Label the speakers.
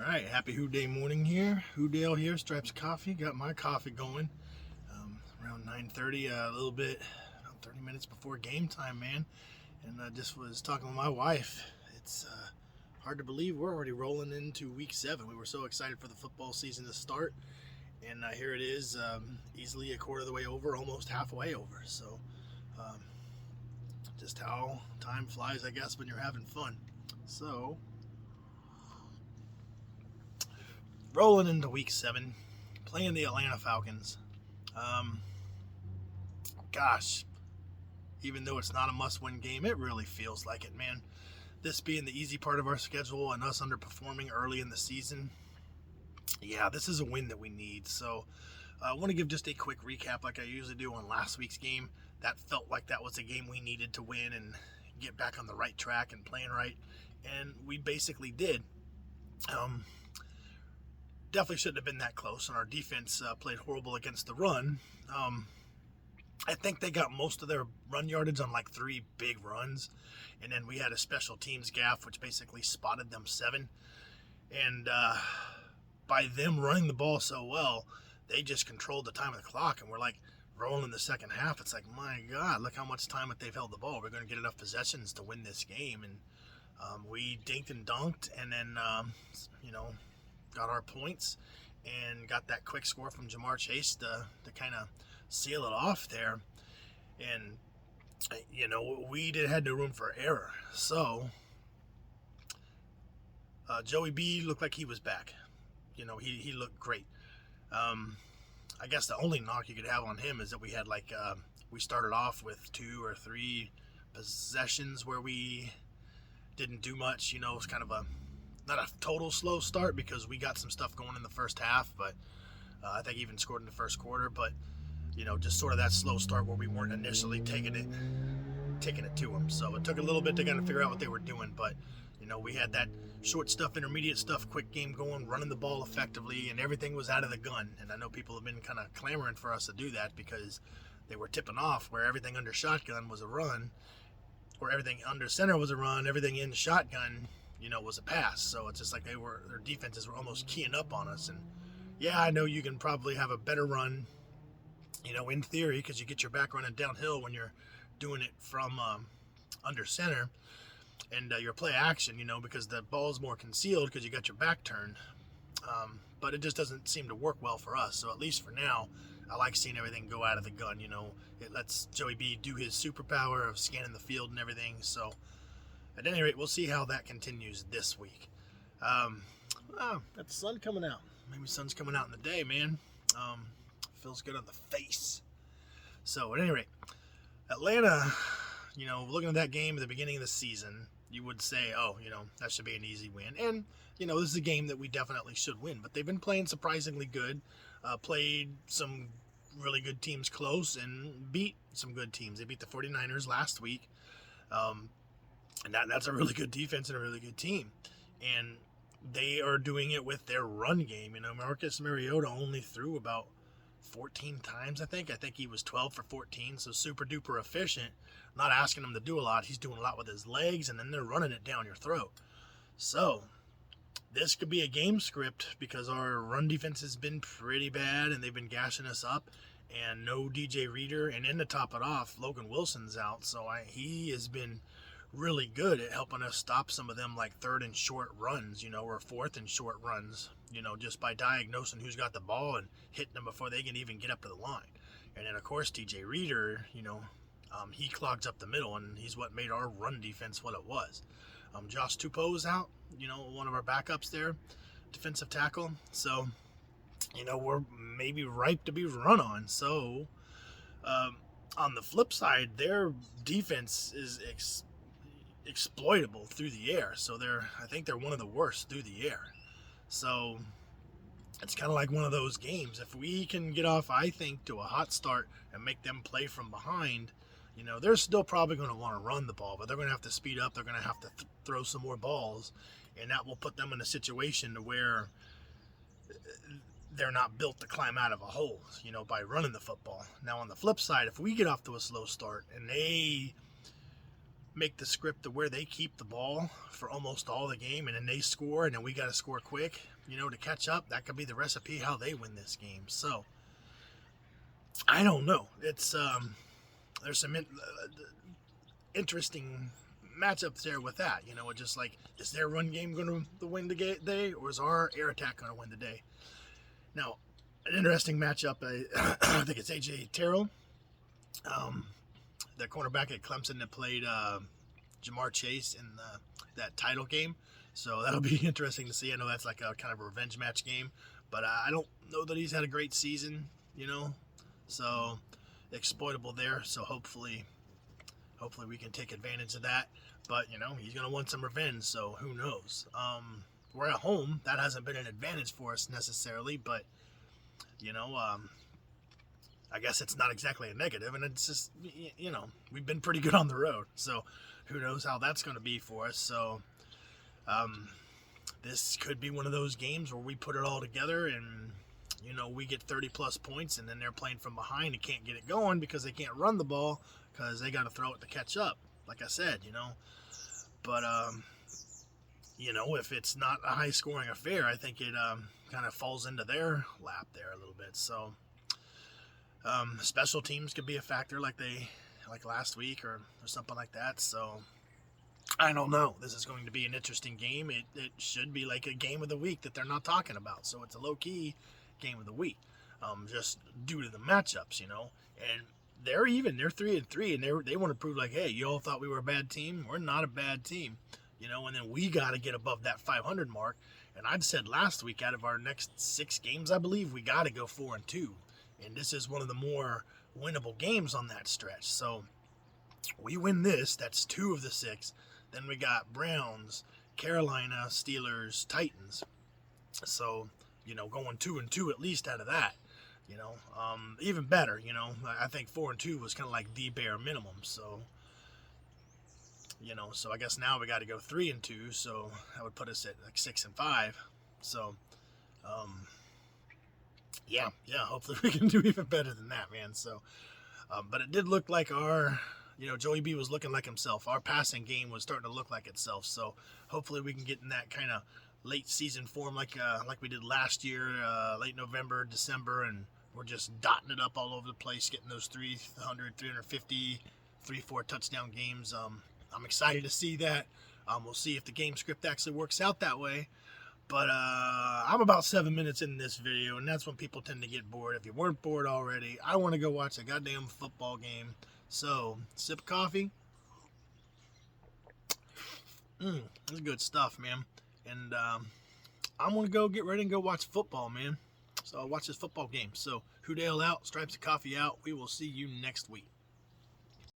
Speaker 1: Alright, happy Who Day morning here. Who Dale here, Stripes Coffee. Got my coffee going. Around 9:30, a little bit, about 30 minutes before game time, man. And I just was talking with my wife. It's hard to believe we're already rolling into week 7. We were so excited for the football season to start. And here it is, easily a quarter of the way over, almost halfway over. So, just how time flies, I guess, when you're having fun. So, rolling into week 7, playing the Atlanta Falcons. Gosh, even though it's not a must-win game, it really feels like it, man. This being the easy part of our schedule and us underperforming early in the season, yeah, this is a win that we need. So I want to give just a quick recap like I usually do on last week's game. That felt like that was a game we needed to win and get back on the right track and playing right, and we basically did. Definitely shouldn't have been that close, and our defense played horrible against the run. I think they got most of their run yardage on like 3 big runs, and then we had a special teams gaff, which basically spotted them 7. And by them running the ball so well, they just controlled the time of the clock, and we're like rolling in the second half. It's like, my God, look how much time that they've held the ball. We're going to get enough possessions to win this game, and we dinked and dunked, and then got our points and got that quick score from Jamar Chase to kind of seal it off there. And we had no room for error. So Joey B looked like he was back. He looked great. I guess the only knock you could have on him is that we had we started off with 2 or 3 possessions where we didn't do much. It was kind of not a total slow start because we got some stuff going in the first half, but I think even scored in the first quarter. But just sort of that slow start where we weren't initially taking it to them. So it took a little bit to kind of figure out what they were doing, but we had that short stuff, intermediate stuff, quick game going, running the ball effectively, and everything was out of the gun. And I know people have been kind of clamoring for us to do that because they were tipping off where everything under shotgun was a run, or everything under center was a run, everything in shotgun was a pass. So it's just like their defenses were almost keying up on us. And yeah, I know you can probably have a better run, in theory, because you get your back running downhill when you're doing it from under center, and your play action, because the ball's more concealed because you got your back turned. But it just doesn't seem to work well for us. So at least for now, I like seeing everything go out of the gun. It lets Joey B do his superpower of scanning the field and everything. So at any rate, we'll see how that continues this week. Got the sun coming out. Maybe sun's coming out in the day, man. Feels good on the face. So at any rate, Atlanta, looking at that game at the beginning of the season, you would say, that should be an easy win. And, this is a game that we definitely should win. But they've been playing surprisingly good, played some really good teams close, and beat some good teams. They beat the 49ers last week. And that's a really good defense and a really good team. And they are doing it with their run game. Marcus Mariota only threw about 14 times, I think. I think he was 12 for 14, so super duper efficient. Not asking him to do a lot. He's doing a lot with his legs, and then they're running it down your throat. So this could be a game script because our run defense has been pretty bad, and they've been gashing us up. And no DJ Reader, and then to top it off, Logan Wilson's out, so he has been really good at helping us stop some of them like 3rd and short runs, or 4th and short runs, just by diagnosing who's got the ball and hitting them before they can even get up to the line. And then of course DJ Reader, he clogs up the middle, and he's what made our run defense what it was. Josh Tupou's out, one of our backups there, defensive tackle. So, we're maybe ripe to be run on. So, on the flip side, their defense is exploitable through the air. So I think they're one of the worst through the air. So it's kind of like one of those games. If we can get off, I think, to a hot start and make them play from behind, they're still probably going to want to run the ball, but they're going to have to speed up. They're going to have to throw some more balls, and that will put them in a situation to where they're not built to climb out of a hole, by running the football. Now, on the flip side, if we get off to a slow start and they make the script to where they keep the ball for almost all the game, and then they score, and then we got to score quick, to catch up. That could be the recipe how they win this game. So I don't know. It's there's some interesting matchups there with that. Just like, is their run game going to win the day, or is our air attack going to win the day? Now, an interesting matchup. I think it's AJ Terrell, the cornerback at Clemson that played Jamar Chase in that title game. So that'll be interesting to see. I know that's like a kind of a revenge match game, but I don't know that he's had a great season, so exploitable there. So hopefully we can take advantage of that. But, he's going to want some revenge, so who knows? We're at home. That hasn't been an advantage for us necessarily, but, I guess it's not exactly a negative, and it's just, we've been pretty good on the road. So who knows how that's going to be for us. So this could be one of those games where we put it all together and, we get 30-plus points, and then they're playing from behind and can't get it going because they can't run the ball because they got to throw it to catch up, like I said, But, if it's not a high-scoring affair, I think it kind of falls into their lap there a little bit. So special teams could be a factor like last week or something like that. So I don't know. This is going to be an interesting game. It should be like a game of the week that they're not talking about. So it's a low-key game of the week, just due to the matchups, And they're even. They're 3-3, and they want to prove like, hey, you all thought we were a bad team. We're not a bad team, And then we got to get above that 500 mark. And I'd said last week, out of our next 6 games, I believe we got to go 4-2. And this is one of the more winnable games on that stretch. So we win this. That's 2 of the 6. Then we got Browns, Carolina, Steelers, Titans. So, going 2-2 at least out of that. Even better. I think 4-2 was kind of like the bare minimum. So, so I guess now we got to go 3-2. So that would put us at like 6-5. So, yeah, hopefully we can do even better than that, man. So, but it did look like our, Joey B was looking like himself. Our passing game was starting to look like itself. So hopefully we can get in that kind of late season form like we did last year, late November, December, and we're just dotting it up all over the place, getting those 300, 350, 3-4 touchdown games. I'm excited to see that. We'll see if the game script actually works out that way. But I'm about 7 minutes in this video, and that's when people tend to get bored. If you weren't bored already, I want to go watch a goddamn football game. So, sip of coffee. This is good stuff, man. And I'm going to go get ready and go watch football, man. So I'll watch this football game. So, Hoodale out, Stripes of Coffee out. We will see you next week.